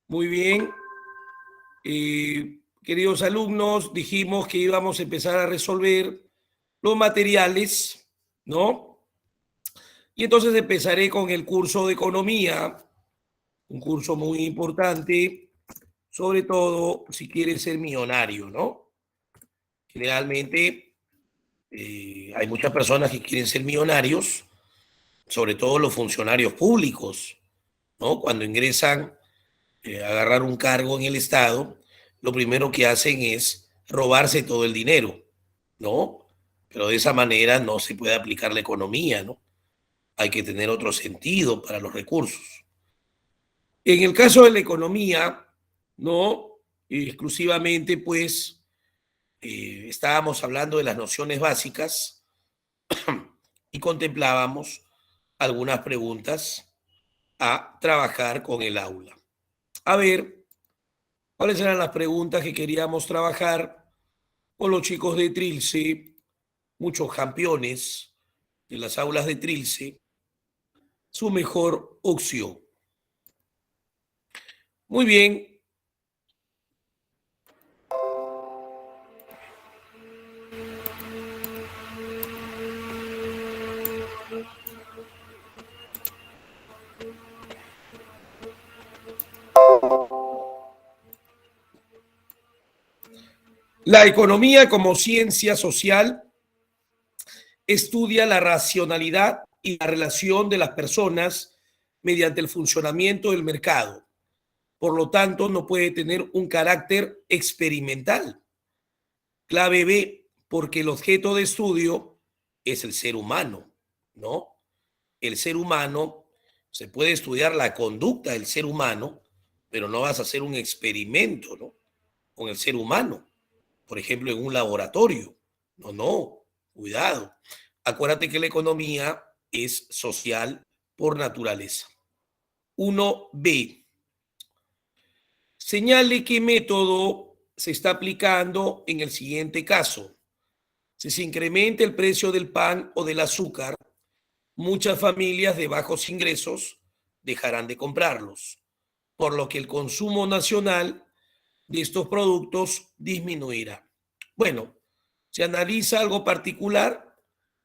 Muy bien. Queridos alumnos, dijimos que íbamos a empezar a resolver los materiales, ¿no? Y entonces empezaré con el curso de economía, un curso muy importante, sobre todo si quieres ser millonario, ¿no? Generalmente hay muchas personas que quieren ser millonarios, sobre todo los funcionarios públicos, ¿no? Cuando ingresan a agarrar un cargo en el Estado, lo primero que hacen es robarse todo el dinero, ¿no? Pero de esa manera no se puede aplicar la economía, ¿no? Hay que tener otro sentido para los recursos. En el caso de la economía, ¿no? Exclusivamente, pues, estábamos hablando de las nociones básicas y contemplábamos algunas preguntas a trabajar con el aula. A ver, ¿cuáles eran las preguntas que queríamos trabajar con los chicos de Trilce? Muchos campeones de las aulas de Trilce, su mejor opción. Muy bien. La economía como ciencia social estudia la racionalidad y la relación de las personas mediante el funcionamiento del mercado. Por lo tanto, no puede tener un carácter experimental. Clave B, porque el objeto de estudio es el ser humano, ¿no? El ser humano, se puede estudiar la conducta del ser humano, pero no vas a hacer un experimento, ¿no? Con el ser humano, por ejemplo, en un laboratorio. No, no, cuidado. Acuérdate que la economía es social por naturaleza. 1B. Señale qué método se está aplicando en el siguiente caso. Si se incrementa el precio del pan o del azúcar, muchas familias de bajos ingresos dejarán de comprarlos, por lo que el consumo nacional de estos productos disminuirá. Bueno, se analiza algo particular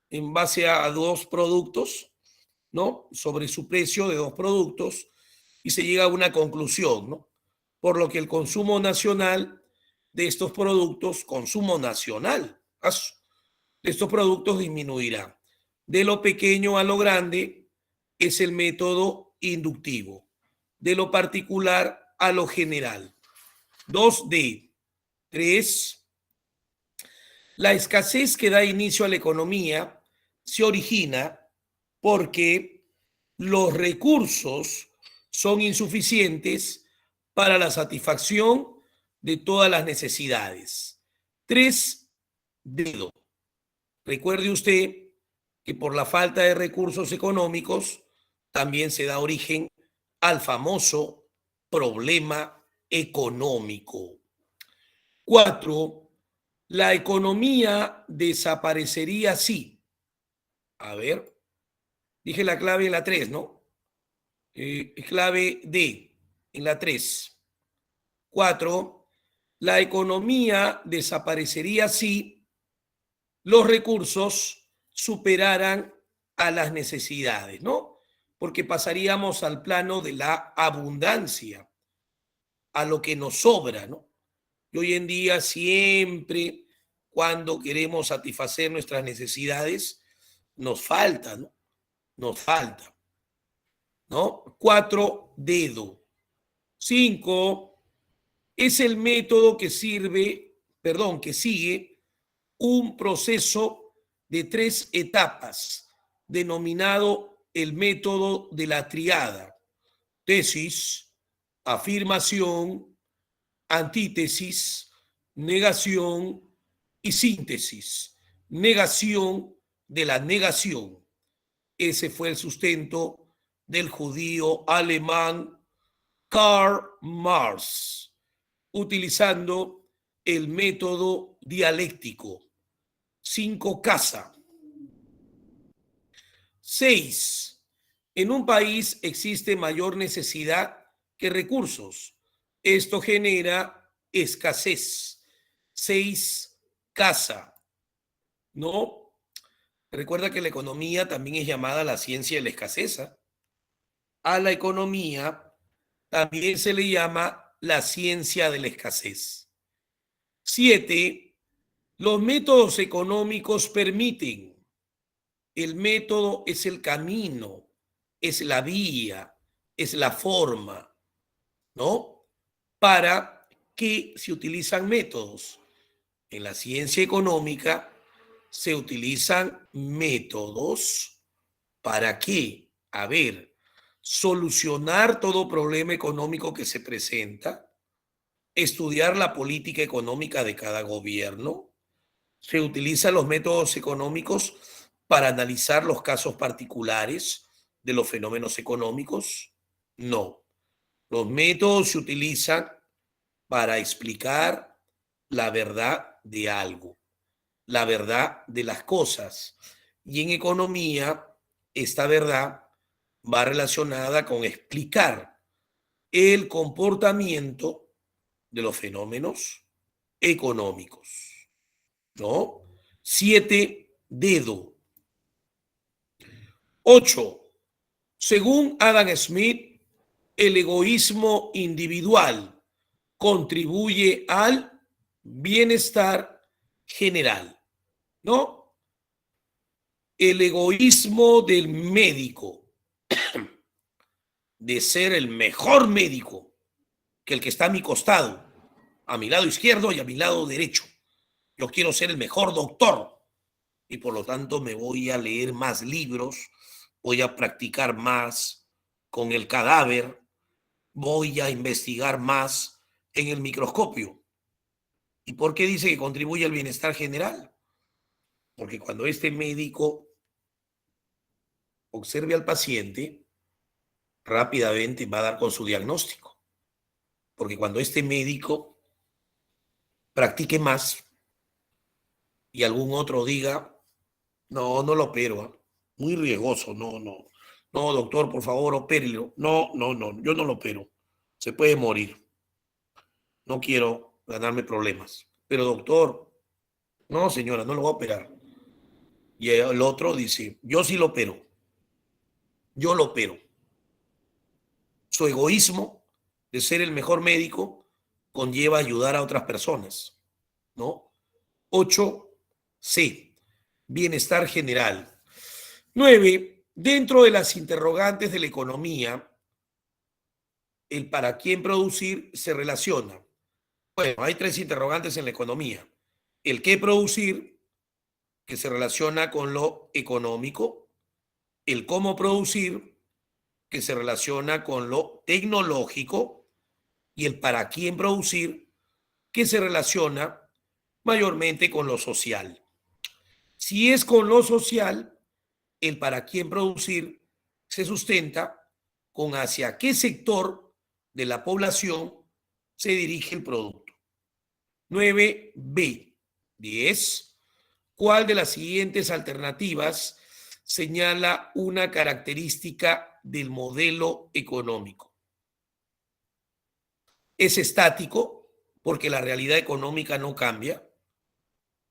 en base a dos productos, ¿no? Sobre su precio de dos productos y se llega a una conclusión, ¿no? Por lo que el consumo nacional de estos productos, consumo nacional de estos productos disminuirá. De lo pequeño a lo grande es el método inductivo. De lo particular a lo general. 2D. 3. La escasez que da inicio a la economía se origina porque los recursos son insuficientes para la satisfacción de todas las necesidades. 3D. Recuerde usted que por la falta de recursos económicos también se da origen al famoso problema económico. 4. La economía desaparecería si. A ver, dije la clave en la 3, ¿no? Clave D en la 3. 4. La economía desaparecería si los recursos superaran a las necesidades, ¿no? Porque pasaríamos al plano de la abundancia, a lo que nos sobra, ¿no? Y hoy en día siempre cuando queremos satisfacer nuestras necesidades, nos falta, ¿no? Nos falta, ¿no? 4D. 5 es el método que que sigue un proceso de 3 etapas, denominado el método de la triada: tesis, afirmación, antítesis, negación y síntesis. Negación de la negación. Ese fue el sustento del judío alemán Karl Marx, utilizando el método dialéctico. 5 casa. 6. En un país existe mayor necesidad que recursos. Esto genera escasez. 6, casa, ¿no? Recuerda que la economía también es llamada la ciencia de la escasez. A la economía también se le llama la ciencia de la escasez. 7, los métodos económicos permiten. El método es el camino, es la vía, es la forma, ¿no? ¿Para qué se utilizan métodos? En la ciencia económica se utilizan métodos para qué? A ver, solucionar todo problema económico que se presenta, estudiar la política económica de cada gobierno. Se utilizan los métodos económicos para analizar los casos particulares de los fenómenos económicos. No, los métodos se utilizan para explicar la verdad de algo, la verdad de las cosas. Y en economía, esta verdad va relacionada con explicar el comportamiento de los fenómenos económicos, ¿no? 7, dedo. 8, según Adam Smith, el egoísmo individual contribuye al bienestar general, ¿no? El egoísmo del médico, de ser el mejor médico que el que está a mi costado, a mi lado izquierdo y a mi lado derecho. Yo quiero ser el mejor doctor y por lo tanto me voy a leer más libros, voy a practicar más con el cadáver, voy a investigar más en el microscopio. ¿Y por qué dice que contribuye al bienestar general? Porque cuando este médico observe al paciente, rápidamente va a dar con su diagnóstico. Porque cuando este médico practique más y algún otro diga, no, no lo opero, ¿eh? Muy riesgoso, no, no. No, doctor, por favor, opérelo. No, no, no, yo no lo opero. Se puede morir. No quiero ganarme problemas. Pero doctor, no, señora, no lo voy a operar. Y el otro dice, yo sí lo opero. Yo lo opero. Su egoísmo de ser el mejor médico conlleva ayudar a otras personas, ¿no? 8, C, bienestar general. 9, dentro de las interrogantes de la economía, el para quién producir se relaciona. Bueno, hay 3 interrogantes en la economía. El qué producir, que se relaciona con lo económico. El cómo producir, que se relaciona con lo tecnológico. Y el para quién producir, que se relaciona mayormente con lo social. Si es con lo social, el para quién producir se sustenta con hacia qué sector de la población se dirige el producto. 9b. 10. ¿Cuál de las siguientes alternativas señala una característica del modelo económico? ¿Es estático porque la realidad económica no cambia?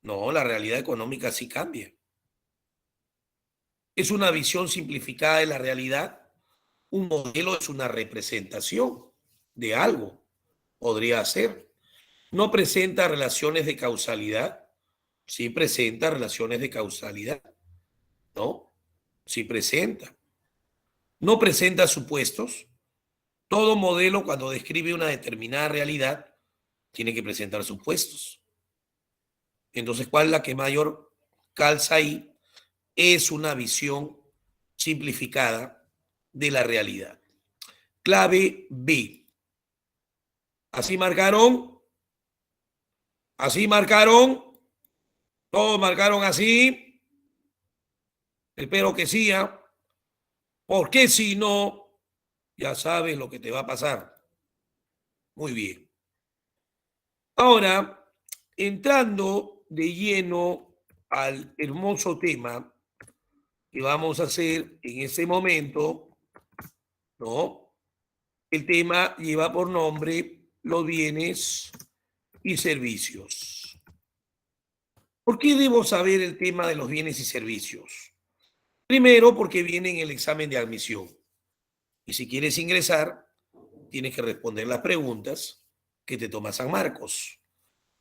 No, la realidad económica sí cambia. ¿Es una visión simplificada de la realidad? Un modelo es una representación de algo. Podría ser. ¿No presenta relaciones de causalidad? Sí presenta relaciones de causalidad, ¿no? Sí presenta. ¿No presenta supuestos? Todo modelo, cuando describe una determinada realidad, tiene que presentar supuestos. Entonces, ¿cuál es la que mayor calza ahí? Es una visión simplificada de la realidad. Clave B. Así marcaron, así marcaron, todos marcaron así. Espero que sí, ¿eh? Porque si no, ya sabes lo que te va a pasar. Muy bien. Ahora, entrando de lleno al hermoso tema que vamos a hacer en este momento, ¿no? El tema lleva por nombre los bienes y servicios. ¿Por qué debo saber el tema de los bienes y servicios? Primero, porque viene en el examen de admisión. Y si quieres ingresar, tienes que responder las preguntas que te toma San Marcos.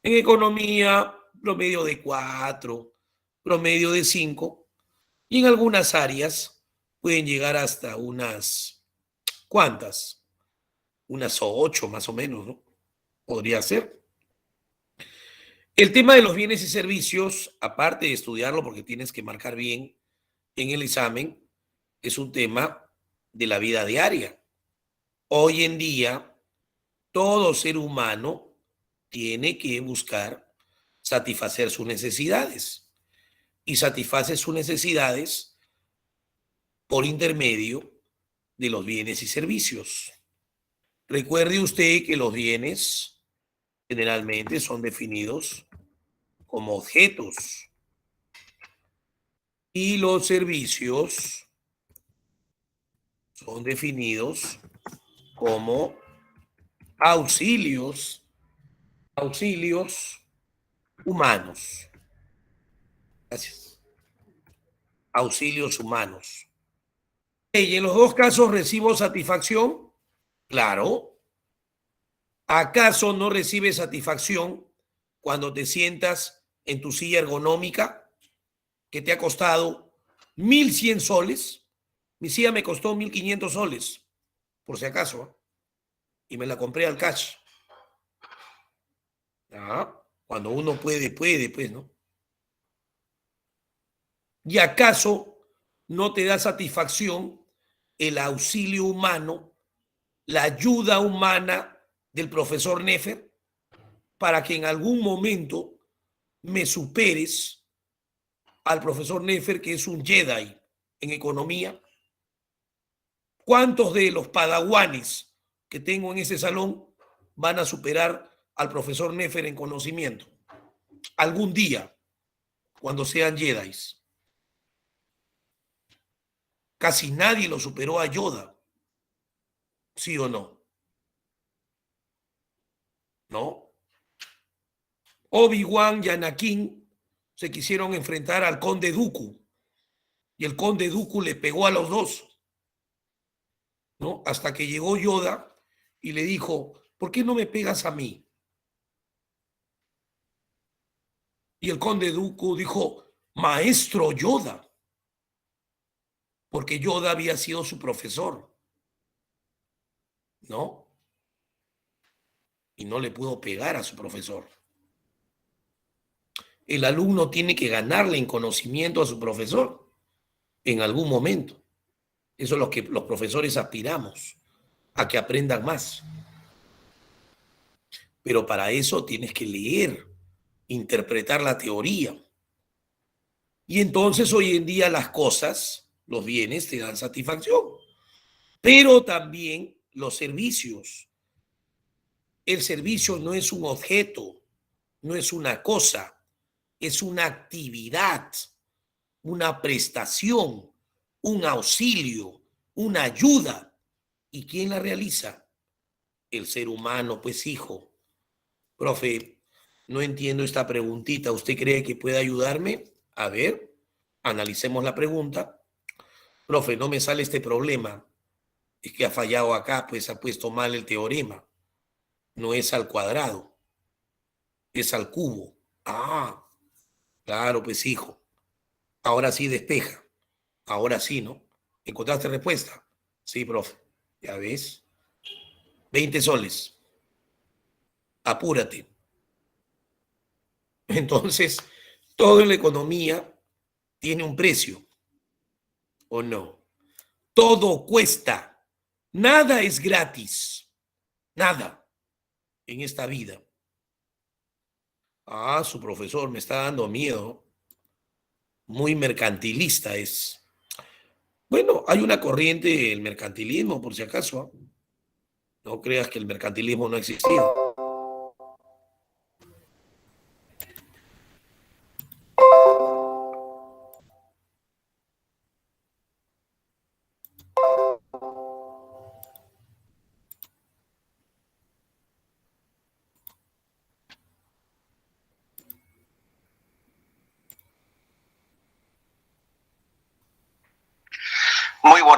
En economía, promedio de 4, promedio de 5, y en algunas áreas pueden llegar hasta unas, ¿cuántas? Unas 8 más o menos, ¿no? Podría ser. El tema de los bienes y servicios, aparte de estudiarlo porque tienes que marcar bien en el examen, es un tema de la vida diaria. Hoy en día, todo ser humano tiene que buscar satisfacer sus necesidades y satisface sus necesidades por intermedio de los bienes y servicios. Recuerde usted que los bienes generalmente son definidos como objetos y los servicios son definidos como auxilios humanos. Gracias. Auxilios humanos. Y en los dos casos recibo satisfacción, claro. ¿Acaso no recibes satisfacción cuando te sientas en tu silla ergonómica que te ha costado 1.100 soles? Mi silla me costó 1.500 soles, por si acaso, ¿eh? Y me la compré al cash. ¿Ah? Cuando uno puede, pues, ¿no? ¿Y acaso no te da satisfacción el auxilio humano, la ayuda humana del profesor Nefer para que en algún momento me superes al profesor Nefer, que es un Jedi en economía? ¿Cuántos de los padawanes que tengo en ese salón van a superar al profesor Nefer en conocimiento? Algún día, cuando sean Jedis. Casi nadie lo superó a Yoda. ¿Sí o no? ¿No? Obi-Wan y Anakin se quisieron enfrentar al conde Dooku y el conde Dooku le pegó a los dos, ¿no? Hasta que llegó Yoda y le dijo, ¿por qué no me pegas a mí? Y el conde Dooku dijo, maestro Yoda, porque Yoda había sido su profesor, ¿no? Y no le pudo pegar a su profesor. El alumno tiene que ganarle en conocimiento a su profesor en algún momento. Eso es lo que los profesores aspiramos, a que aprendan más. Pero para eso tienes que leer, interpretar la teoría. Y entonces hoy en día las cosas, los bienes te dan satisfacción, pero también los servicios. El servicio no es un objeto, no es una cosa, es una actividad, una prestación, un auxilio, una ayuda. ¿Y quién la realiza? El ser humano, pues hijo. Profe, no entiendo esta preguntita. ¿Usted cree que puede ayudarme? A ver, analicemos la pregunta. Profe, no me sale este problema. Es que ha fallado acá, pues ha puesto mal el teorema. No es al cuadrado, es al cubo. Ah, claro, pues hijo. Ahora sí despeja. Ahora sí, ¿no? ¿Encontraste respuesta? Sí, profe. Ya ves. 20 soles. Apúrate. Entonces, todo en la economía tiene un precio, ¿o no? Todo cuesta. Nada es gratis. Nada en esta vida. Ah, su profesor me está dando miedo. Muy mercantilista es. Bueno, hay una corriente del mercantilismo, por si acaso. No creas que el mercantilismo no ha existido.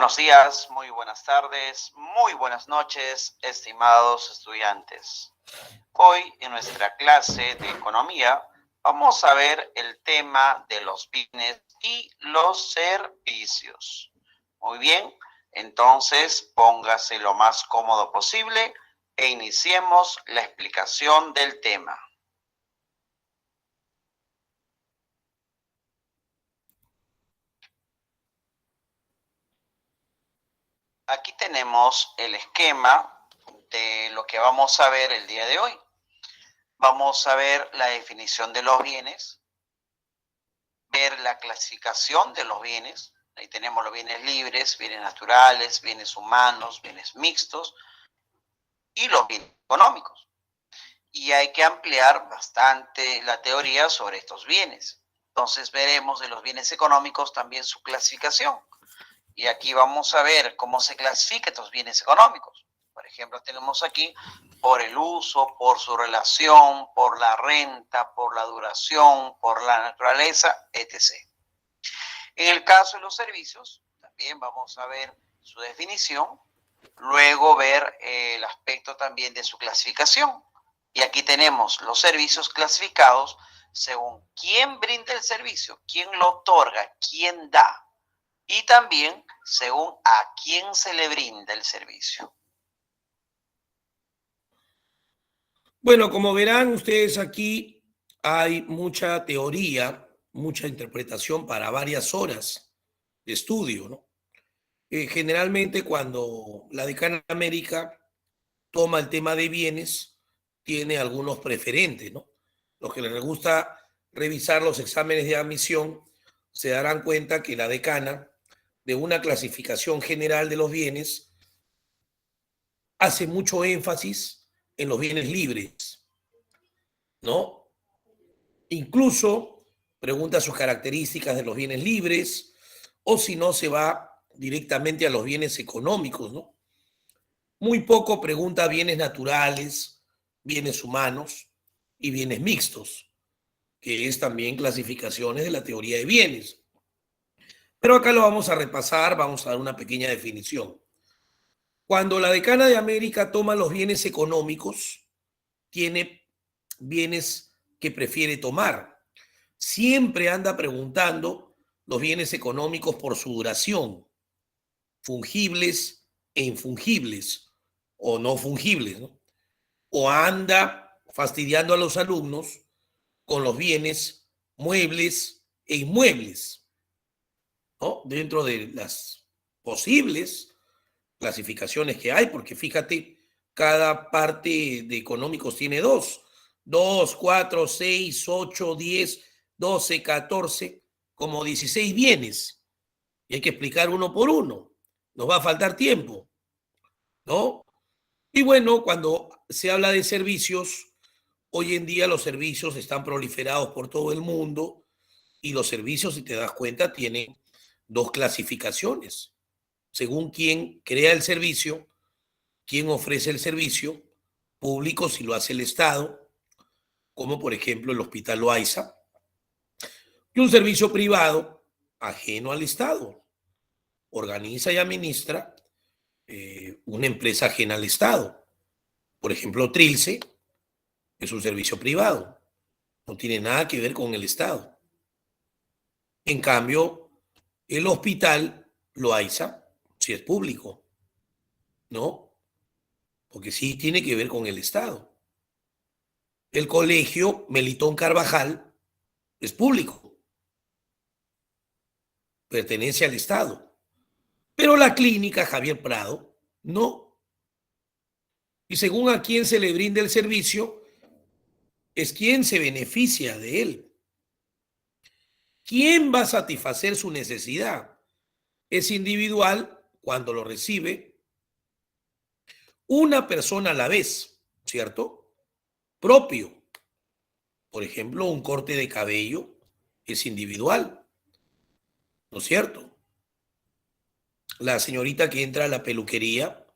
buenos días, muy buenas tardes, muy buenas noches, estimados estudiantes. Hoy en nuestra clase de economía vamos a ver el tema de los bienes y los servicios. Muy bien, entonces póngase lo más cómodo posible e iniciemos la explicación del tema. Aquí tenemos el esquema de lo que vamos a ver el día de hoy. Vamos a ver la definición de los bienes, ver la clasificación de los bienes. Ahí tenemos los bienes libres, bienes naturales, bienes humanos, bienes mixtos y los bienes económicos. Y hay que ampliar bastante la teoría sobre estos bienes. Entonces veremos de los bienes económicos también su clasificación. Y aquí vamos a ver cómo se clasifican estos bienes económicos. Por ejemplo, tenemos aquí por el uso, por su relación, por la renta, por la duración, por la naturaleza, etc. En el caso de los servicios, también vamos a ver su definición, luego ver el aspecto también de su clasificación. Y aquí tenemos los servicios clasificados según quién brinda el servicio, quién lo otorga, quién da. Y también según a quién se le brinda el servicio. Bueno, como verán ustedes aquí, hay mucha teoría, mucha interpretación para varias horas de estudio, ¿no? Generalmente cuando la Decana América toma el tema de bienes, tiene algunos preferentes, ¿no? Los que les gusta revisar los exámenes de admisión se darán cuenta que la decana, de una clasificación general de los bienes, hace mucho énfasis en los bienes libres, ¿no? Incluso pregunta sus características de los bienes libres, o si no, se va directamente a los bienes económicos, ¿no? Muy poco pregunta bienes naturales, bienes humanos y bienes mixtos, que es también clasificaciones de la teoría de bienes. Pero acá lo vamos a repasar, vamos a dar una pequeña definición. Cuando la Decana de América toma los bienes económicos, tiene bienes que prefiere tomar. Siempre anda preguntando los bienes económicos por su duración, fungibles e infungibles, o no fungibles, ¿no? O anda fastidiando a los alumnos con los bienes muebles e inmuebles, ¿no? Dentro de las posibles clasificaciones que hay, porque fíjate, cada parte de económicos tiene dos, 4, 6, 8, 10, 12, 14, como 16 bienes. Y hay que explicar uno por uno. Nos va a faltar tiempo, ¿no? Y bueno, cuando se habla de servicios, hoy en día los servicios están proliferados por todo el mundo y los servicios, si te das cuenta, tienen dos clasificaciones. Según quién crea el servicio, quién ofrece el servicio público, si lo hace el Estado, como por ejemplo el Hospital Loaiza, y un servicio privado ajeno al Estado. Organiza y administra una empresa ajena al Estado. Por ejemplo, Trilce es un servicio privado, no tiene nada que ver con el Estado. En cambio, el Hospital Loaiza sí es público, ¿no? Porque sí tiene que ver con el Estado. El colegio Melitón Carvajal es público, pertenece al Estado. Pero la clínica Javier Prado no. Y según a quién se le brinde el servicio, es quien se beneficia de él. ¿Quién va a satisfacer su necesidad? Es individual cuando lo recibe una persona a la vez, ¿cierto? Propio. Por ejemplo, un corte de cabello es individual, ¿no es cierto? La señorita que entra a la peluquería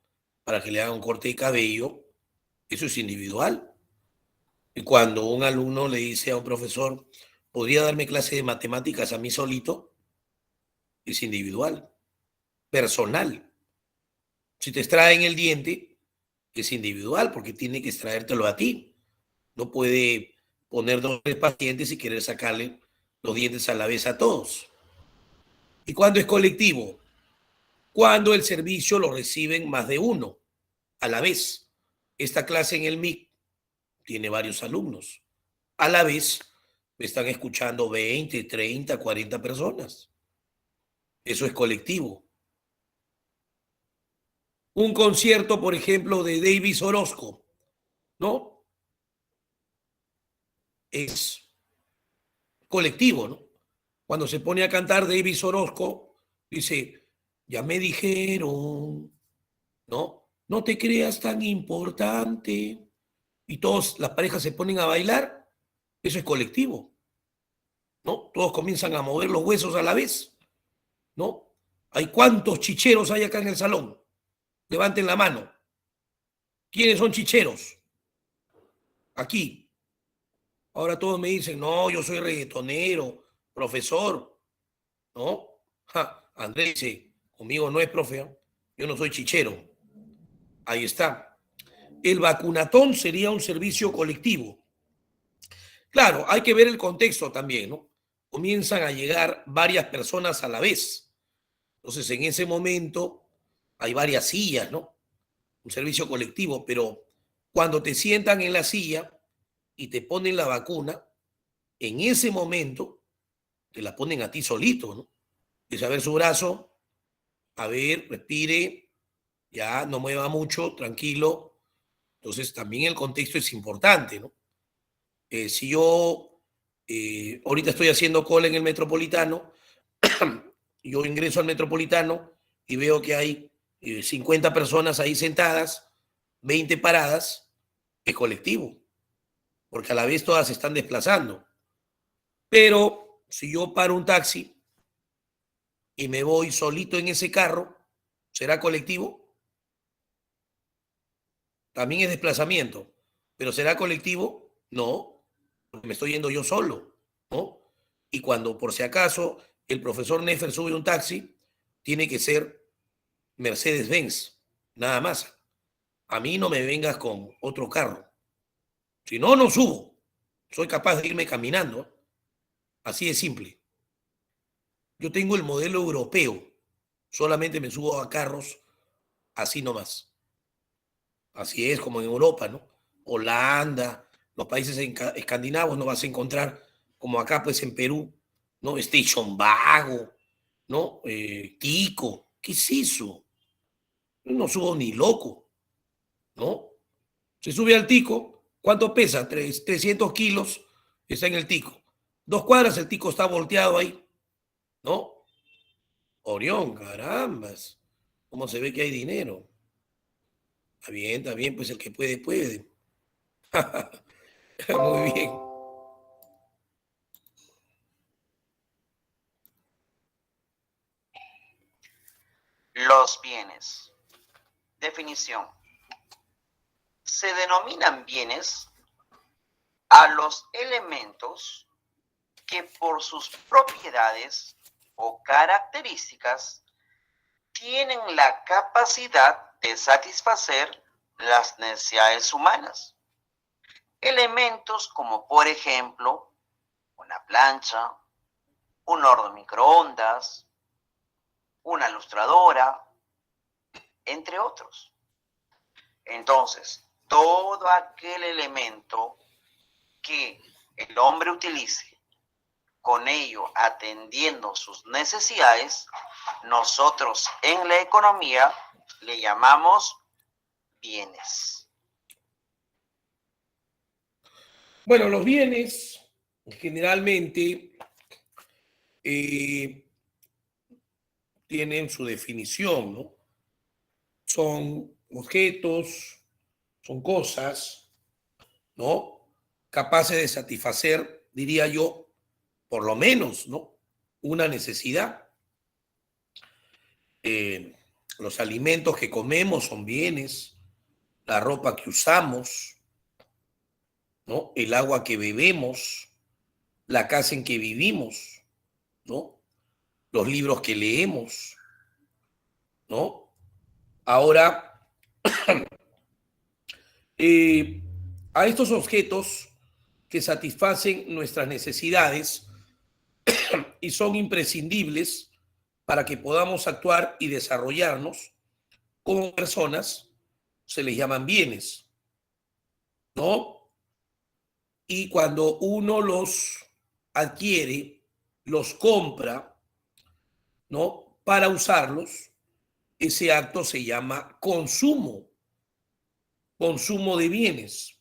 para que le haga un corte de cabello, eso es individual. Y cuando un alumno le dice a un profesor, ¿podría darme clase de matemáticas a mí solito? Es individual. personal. Si te extraen el diente, es individual porque tiene que extraértelo a ti. No puede poner 2 o 3 pacientes y querer sacarle los dientes a la vez a todos. ¿Y cuándo es colectivo? Cuando el servicio lo reciben más de uno a la vez. Esta clase en el MIC tiene varios alumnos. A la vez me están escuchando 20, 30, 40 personas. Eso es colectivo. Un concierto, por ejemplo, de David Orozco, ¿no? Es colectivo, ¿no? Cuando se pone a cantar David Orozco, dice, ya me dijeron, ¿no? No te creas tan importante. Y todas las parejas se ponen a bailar. Eso es colectivo, ¿no? Todos comienzan a mover los huesos a la vez, ¿no? ¿Hay cuántos chicheros hay acá en el salón? Levanten la mano. ¿Quiénes son chicheros? Aquí. Ahora todos me dicen, no, yo soy reggaetonero, profesor, ¿no? Andrés dice, conmigo no es profe, ¿eh? Yo no soy chichero. Ahí está. El vacunatón sería un servicio colectivo. Claro, hay que ver el contexto también, ¿no? Comienzan a llegar varias personas a la vez. Entonces, en ese momento hay varias sillas, ¿no? Un servicio colectivo, pero cuando te sientan en la silla y te ponen la vacuna, en ese momento te la ponen a ti solito, ¿no? Es a ver su brazo, a ver, respire, ya no mueva mucho, tranquilo. Entonces, también el contexto es importante, ¿no? Si yo ahorita estoy haciendo cola en el Metropolitano, yo ingreso al Metropolitano y veo que hay 50 personas ahí sentadas, 20 paradas, es colectivo, porque a la vez todas se están desplazando. Pero si yo paro un taxi y me voy solito en ese carro, ¿será colectivo? También es desplazamiento, pero ¿será colectivo? No, porque me estoy yendo yo solo, ¿no? Y cuando por si acaso el profesor Nefer sube un taxi, tiene que ser Mercedes-Benz, nada más. A mí no me vengas con otro carro. Si no, no subo. Soy capaz de irme caminando. Así de simple. Yo tengo el modelo europeo. Solamente me subo a carros así nomás. Así es como en Europa, ¿no? Holanda, los países escandinavos no vas a encontrar como acá, pues en Perú, ¿no? Station Vago, ¿no? Tico. ¿Qué es eso? Yo no subo ni loco, ¿no? Se sube al Tico, ¿cuánto pesa? 300 kilos, está en el Tico. 2 cuadras, el Tico está volteado ahí, ¿no? Orión, carambas. ¿Cómo se ve que hay dinero? Está bien, pues el que puede, puede. Muy bien. Los bienes. Definición. Se denominan bienes a los elementos que por sus propiedades o características tienen la capacidad de satisfacer las necesidades humanas. Elementos como, por ejemplo, una plancha, un horno microondas, una lustradora, entre otros. Entonces, todo aquel elemento que el hombre utilice, con ello atendiendo sus necesidades, nosotros en la economía le llamamos bienes. Bueno, los bienes generalmente tienen su definición, ¿no? Son objetos, son cosas, ¿no? Capaces de satisfacer, diría yo, por lo menos, ¿no? Una necesidad. Los alimentos que comemos son bienes, la ropa que usamos, ¿no? El agua que bebemos, la casa en que vivimos, ¿no? Los libros que leemos. ¿no? Ahora, a estos objetos que satisfacen nuestras necesidades y son imprescindibles para que podamos actuar y desarrollarnos como personas, se les llaman bienes, ¿no? Y cuando uno los adquiere, los compra, ¿no? Para usarlos, ese acto se llama consumo, consumo de bienes.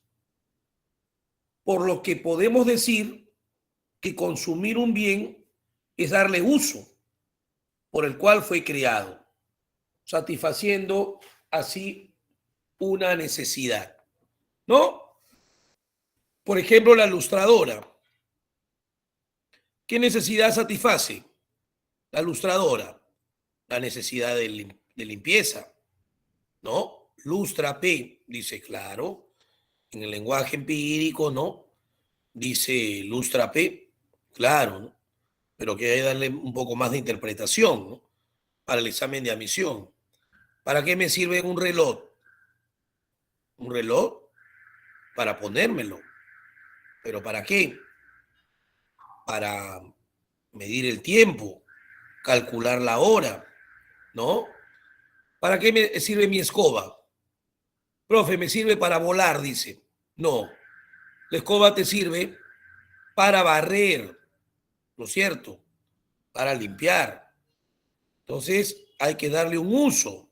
Por lo que podemos decir que consumir un bien es darle uso por el cual fue creado, satisfaciendo así una necesidad, ¿no? Por ejemplo, la lustradora. ¿Qué necesidad satisface? La lustradora, la necesidad de limpieza, ¿no? Lustra P, dice, claro, en el lenguaje empírico, ¿no? Dice lustra P, claro, ¿no? Pero que hay que darle un poco más de interpretación, ¿no? Para el examen de admisión. ¿Para qué me sirve un reloj? Un reloj para ponérmelo. ¿Pero para qué? Para medir el tiempo, calcular la hora, ¿no? ¿Para qué me sirve mi escoba? Profe, me sirve para volar, dice. No, la escoba te sirve para barrer, ¿no es cierto? Para limpiar. Entonces hay que darle un uso.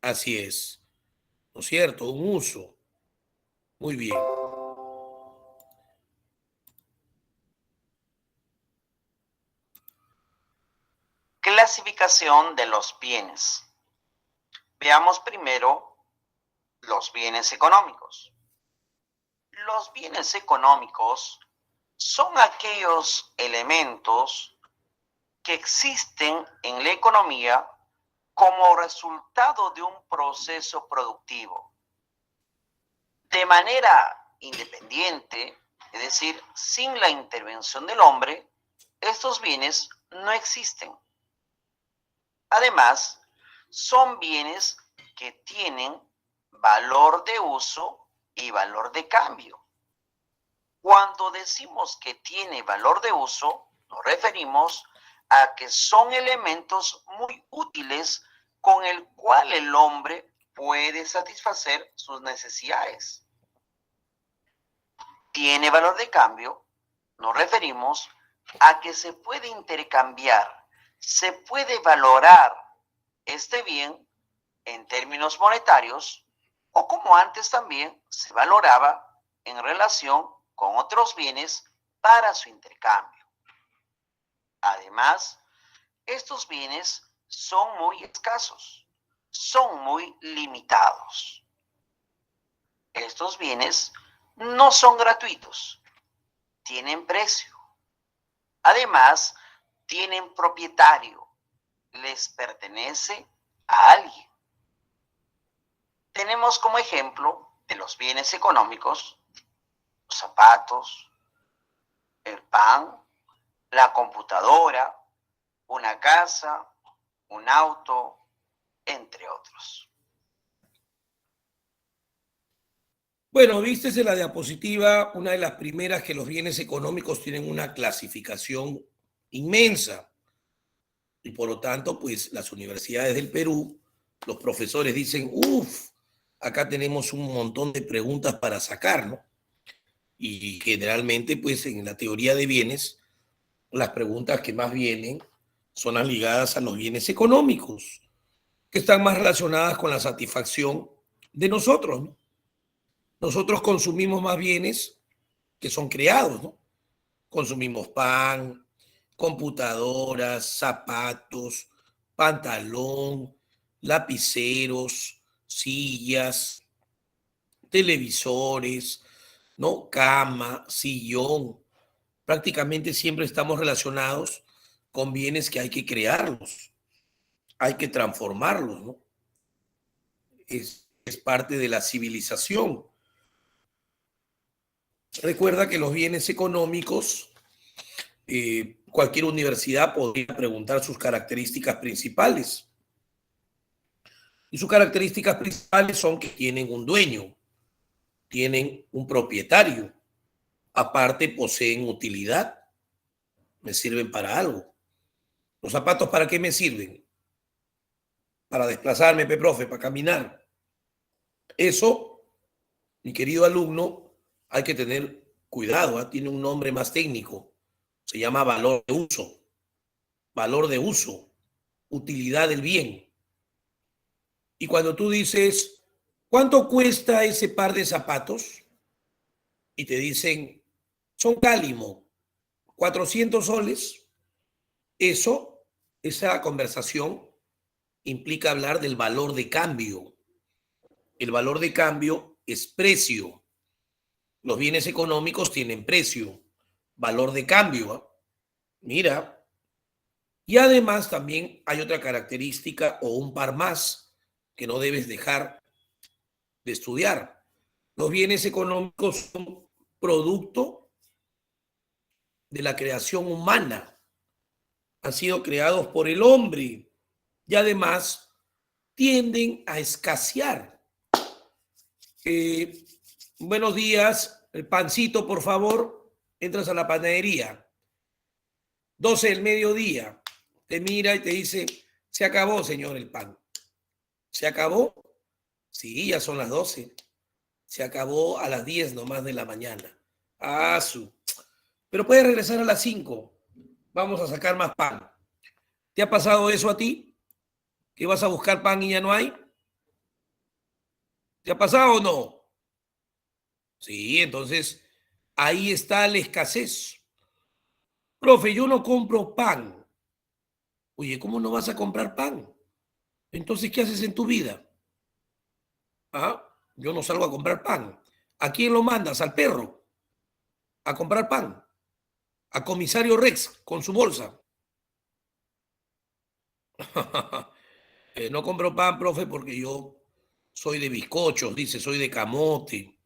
Así es, ¿no es cierto? Un uso. Muy bien. Clasificación de los bienes. Veamos primero los bienes económicos. Los bienes económicos son aquellos elementos que existen en la economía como resultado de un proceso productivo. De manera independiente, es decir, sin la intervención del hombre, estos bienes no existen. Además, son bienes que tienen valor de uso y valor de cambio. Cuando decimos que tiene valor de uso, nos referimos a que son elementos muy útiles con el cual el hombre puede satisfacer sus necesidades. Tiene valor de cambio, nos referimos a que se puede intercambiar, se puede valorar este bien en términos monetarios o como antes también se valoraba en relación con otros bienes para su intercambio. Además, estos bienes son muy escasos, son muy limitados. Estos bienes no son gratuitos, tienen precio. Además, tienen propietario, les pertenece a alguien. Tenemos como ejemplo de los bienes económicos los zapatos, el pan, la computadora, una casa, un auto, entre otros. Bueno, viste en la diapositiva, una de las primeras, que los bienes económicos tienen una clasificación inmensa. Y por lo tanto, pues las universidades del Perú, los profesores dicen, uff, acá tenemos un montón de preguntas para sacar, ¿no? Y generalmente, pues en la teoría de bienes, las preguntas que más vienen son las ligadas a los bienes económicos, que están más relacionadas con la satisfacción de nosotros, ¿no? Nosotros consumimos más bienes que son creados, ¿no? Consumimos pan, computadoras, zapatos, pantalón, lapiceros, sillas, televisores, ¿no? Cama, sillón. Prácticamente siempre estamos relacionados con bienes que hay que crearlos, hay que transformarlos, ¿no? Es parte de la civilización. Recuerda que los bienes económicos, cualquier universidad podría preguntar sus características principales. Y sus características principales son que tienen un dueño, tienen un propietario, aparte poseen utilidad, me sirven para algo. ¿Los zapatos para qué me sirven? Para desplazarme, profe, para caminar. Eso, mi querido alumno, hay que tener cuidado, ¿eh? Tiene un nombre más técnico, se llama valor de uso, utilidad del bien. Y cuando tú dices, ¿cuánto cuesta ese par de zapatos? Y te dicen, son Cálimo, 400 soles. Esa conversación implica hablar del valor de cambio. El valor de cambio es precio. Los bienes económicos tienen precio, valor de cambio. ¿Eh? Mira. Y además también hay otra característica o un par más que no debes dejar de estudiar. Los bienes económicos son producto de la creación humana. Han sido creados por el hombre y además tienden a escasear. Buenos días, el pancito, por favor. Entras a la panadería. 12 del mediodía. Te mira y te dice, se acabó, señor, el pan. ¿Se acabó? Sí, ya son las 12. Se acabó a las 10 nomás de la mañana. Ah, pero puedes regresar a las 5. Vamos a sacar más pan. ¿Te ha pasado eso a ti? ¿Que vas a buscar pan y ya no hay? ¿Te ha pasado o no? Sí, entonces ahí está la escasez. Profe, yo no compro pan. Oye, ¿cómo no vas a comprar pan? Entonces, ¿qué haces en tu vida? Ah, yo no salgo a comprar pan. ¿A quién lo mandas? ¿Al perro? A comprar pan. A comisario Rex con su bolsa. No compro pan, profe, porque yo soy de bizcochos, dice, soy de camote,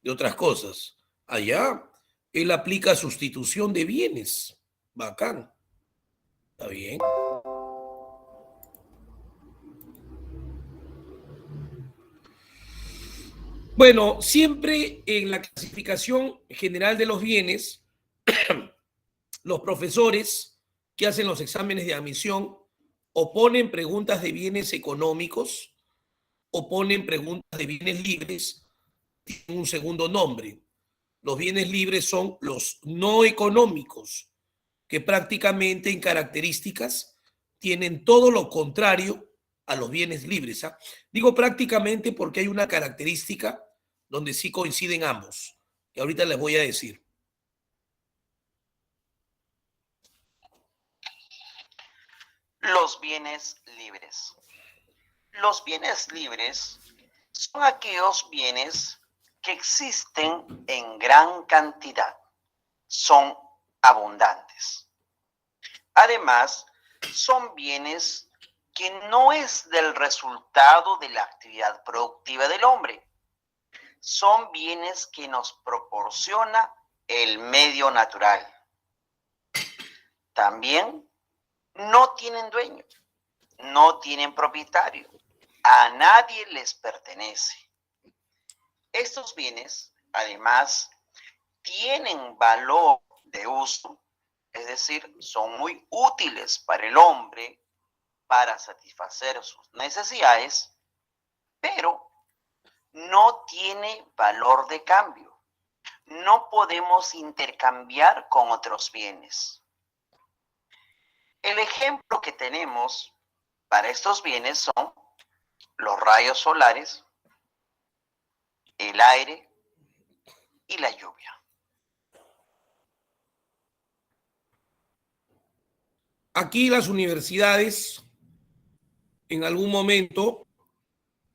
de otras cosas. Allá, él aplica sustitución de bienes. Bacán. Está bien. Bueno, siempre en la clasificación general de los bienes, los profesores que hacen los exámenes de admisión o ponen preguntas de bienes económicos o ponen preguntas de bienes libres, tienen un segundo nombre. Los bienes libres son los no económicos, que prácticamente en características tienen todo lo contrario a los bienes libres. ¿Ah? Digo prácticamente porque hay una característica donde sí coinciden ambos, que ahorita les voy a decir. Los bienes libres. Los bienes libres son aquellos bienes que existen en gran cantidad, son abundantes. Además, son bienes que no es del resultado de la actividad productiva del hombre. Son bienes que nos proporciona el medio natural. También no tienen dueño, no tienen propietario, a nadie les pertenece. Estos bienes, además, tienen valor de uso, es decir, son muy útiles para el hombre para satisfacer sus necesidades, pero no tiene valor de cambio. No podemos intercambiar con otros bienes. El ejemplo que tenemos para estos bienes son los rayos solares, el aire y la lluvia. Aquí las universidades en algún momento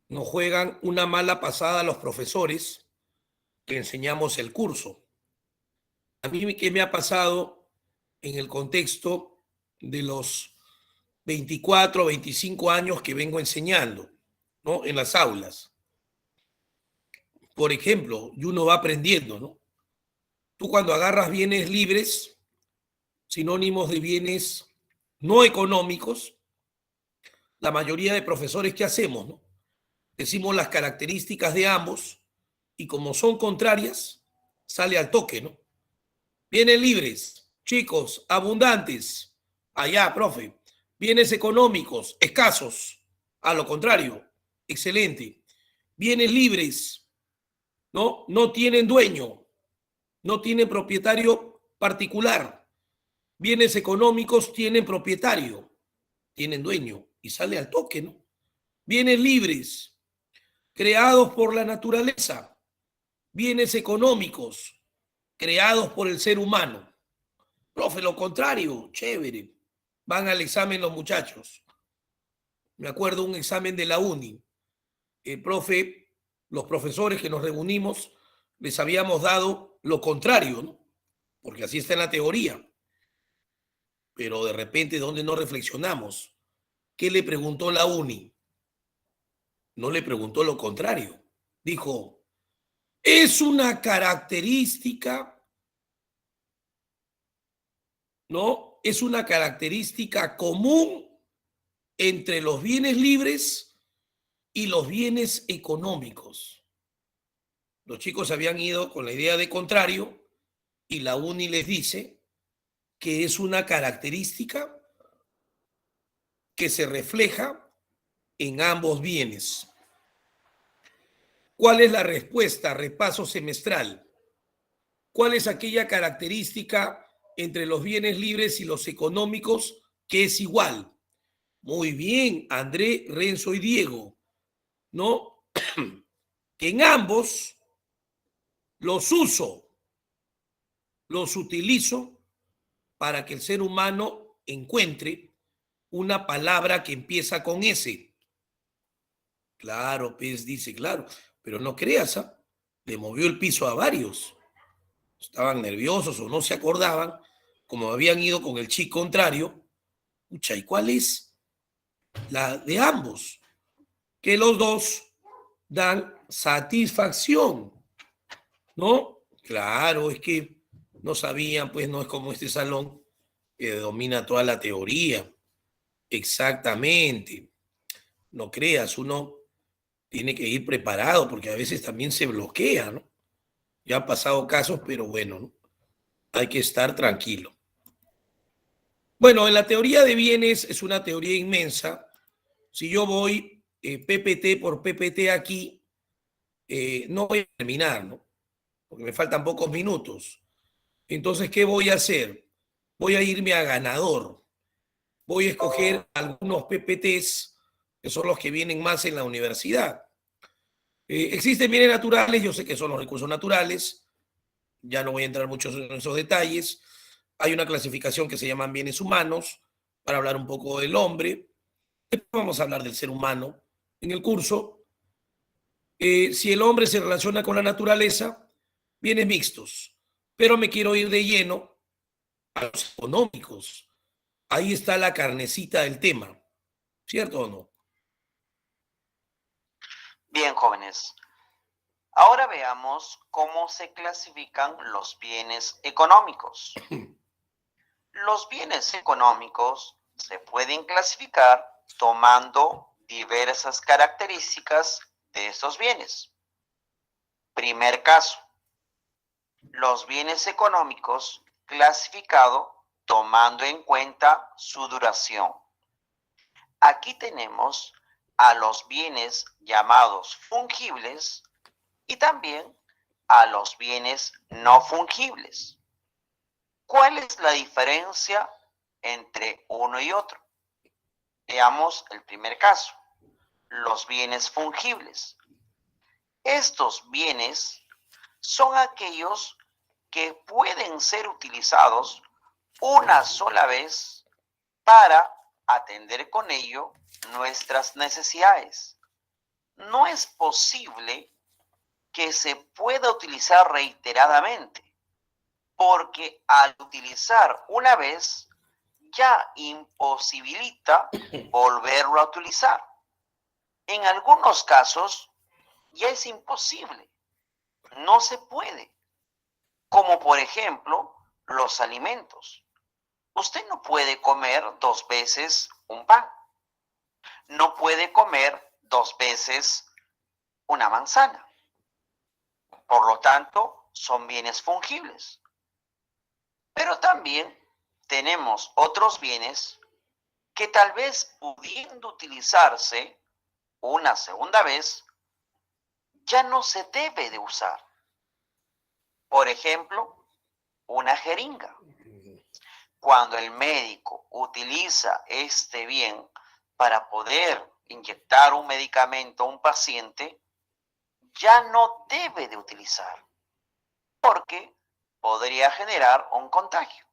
nos juegan una mala pasada a los profesores que enseñamos el curso. A mí, ¿qué me ha pasado en el contexto de los 24, 25 años que vengo enseñando, ¿no? En las aulas? Por ejemplo, y uno va aprendiendo, ¿no? Tú cuando agarras bienes libres, sinónimos de bienes no económicos, la mayoría de profesores, ¿qué hacemos, no? decimos las características de ambos y como son contrarias, sale al toque, ¿no? Bienes libres, chicos, abundantes. Allá, profe. Bienes económicos, escasos. A lo contrario, excelente. Bienes libres, ¿no? No tienen dueño, no tienen propietario particular. Bienes económicos tienen propietario, tienen dueño y sale al toque, ¿no? Bienes libres, creados por la naturaleza. Bienes económicos, creados por el ser humano. Profe, lo contrario, chévere. Van al examen los muchachos. Me acuerdo un examen de la uni. El profe, los profesores que nos reunimos, les habíamos dado lo contrario, ¿no? Porque así está en la teoría. Pero de repente, ¿dónde no reflexionamos? ¿Qué le preguntó la uni? No le preguntó lo contrario. Dijo, es una característica, ¿no? Es una característica común entre los bienes libres y los bienes económicos. Los chicos habían ido con la idea de contrario y la uni les dice que es una característica que se refleja en ambos bienes. ¿Cuál es la respuesta? Repaso semestral. ¿Cuál es aquella característica entre los bienes libres y los económicos que es igual? Muy bien, André, Renzo y Diego, ¿no? Que en ambos los uso, los utilizo para que el ser humano encuentre una palabra que empieza con S. Claro, Pez dice, claro, pero no creas, ¿ah? Le movió el piso a varios. Estaban nerviosos o no se acordaban, como habían ido con el chip contrario. Pucha, ¿y cuál es la de ambos? Que los dos dan satisfacción, ¿no? Claro, es que no sabían, pues no es como este salón que domina toda la teoría. Exactamente. No creas, uno tiene que ir preparado porque a veces también se bloquea, ¿no? Ya han pasado casos, pero bueno, ¿no? Hay que estar tranquilo. Bueno, en la teoría de bienes es una teoría inmensa. Si yo voy PPT por PPT aquí, no voy a terminar, ¿no? Porque me faltan pocos minutos. Entonces, ¿qué voy a hacer? Voy a irme a ganador. Voy a escoger algunos PPTs que son los que vienen más en la universidad. Existen bienes naturales, yo sé que son los recursos naturales, ya no voy a entrar mucho en esos detalles. Hay una clasificación que se llaman bienes humanos, para hablar un poco del hombre. Después vamos a hablar del ser humano en el curso. Si el hombre se relaciona con la naturaleza, bienes mixtos, pero me quiero ir de lleno a los económicos. Ahí está la carnecita del tema, ¿cierto o no? Bien, jóvenes. Ahora veamos cómo se clasifican los bienes económicos. Los bienes económicos se pueden clasificar tomando diversas características de estos bienes. Primer caso, los bienes económicos clasificado tomando en cuenta su duración. Aquí tenemos a los bienes llamados fungibles y también a los bienes no fungibles. ¿Cuál es la diferencia entre uno y otro? Veamos el primer caso, los bienes fungibles. Estos bienes son aquellos que pueden ser utilizados una sola vez para atender con ello nuestras necesidades. No es posible que se pueda utilizar reiteradamente, porque al utilizar una vez ya imposibilita volverlo a utilizar. En algunos casos ya es imposible, no se puede, como por ejemplo los alimentos. Usted no puede comer 2 veces un pan, no puede comer 2 veces una manzana. Por lo tanto, son bienes fungibles. Pero también tenemos otros bienes que tal vez pudiendo utilizarse una segunda vez, ya no se debe de usar. Por ejemplo, una jeringa. Cuando el médico utiliza este bien para poder inyectar un medicamento a un paciente, ya no debe de utilizar, porque podría generar un contagio.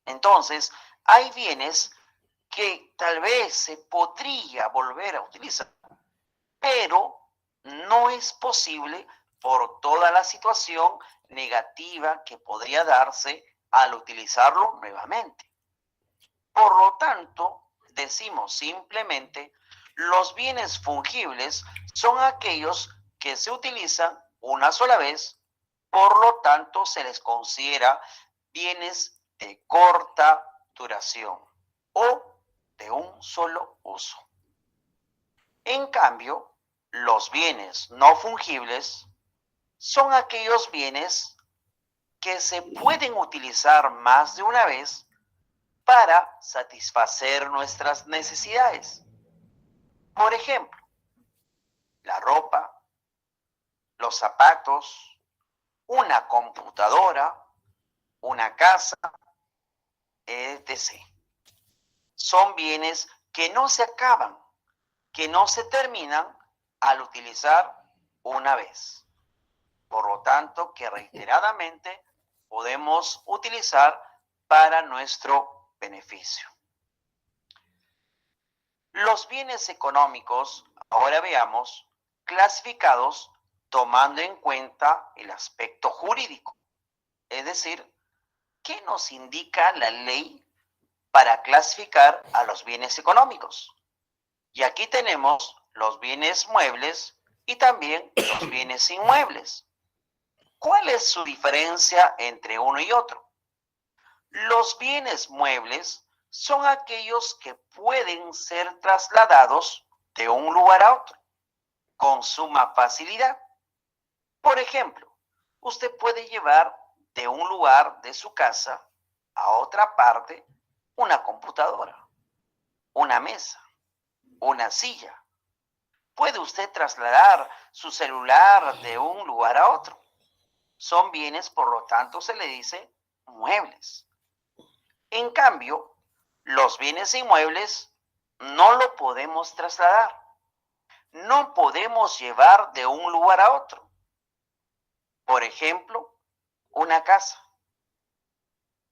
Entonces, hay bienes que tal vez se podría volver a utilizar, pero no es posible por toda la situación negativa que podría darse al utilizarlo nuevamente. Por lo tanto, decimos simplemente, los bienes fungibles son aquellos que se utilizan una sola vez, por lo tanto se les considera bienes de corta duración o de un solo uso. En cambio, los bienes no fungibles son aquellos bienes que se pueden utilizar más de una vez para satisfacer nuestras necesidades. Por ejemplo, la ropa, los zapatos, una computadora, una casa, etc. Son bienes que no se acaban, que no se terminan al utilizar una vez. Por lo tanto, que reiteradamente podemos utilizar para nuestro beneficio. Los bienes económicos, ahora veamos, clasificados tomando en cuenta el aspecto jurídico. Es decir, ¿qué nos indica la ley para clasificar a los bienes económicos? Y aquí tenemos los bienes muebles y también los bienes inmuebles. ¿Cuál es su diferencia entre uno y otro? Los bienes muebles son aquellos que pueden ser trasladados de un lugar a otro con suma facilidad. Por ejemplo, usted puede llevar de un lugar de su casa a otra parte una computadora, una mesa, una silla. Puede usted trasladar su celular de un lugar a otro. Son bienes, por lo tanto, se le dice muebles. En cambio, los bienes inmuebles no lo podemos trasladar. No podemos llevar de un lugar a otro. Por ejemplo, una casa.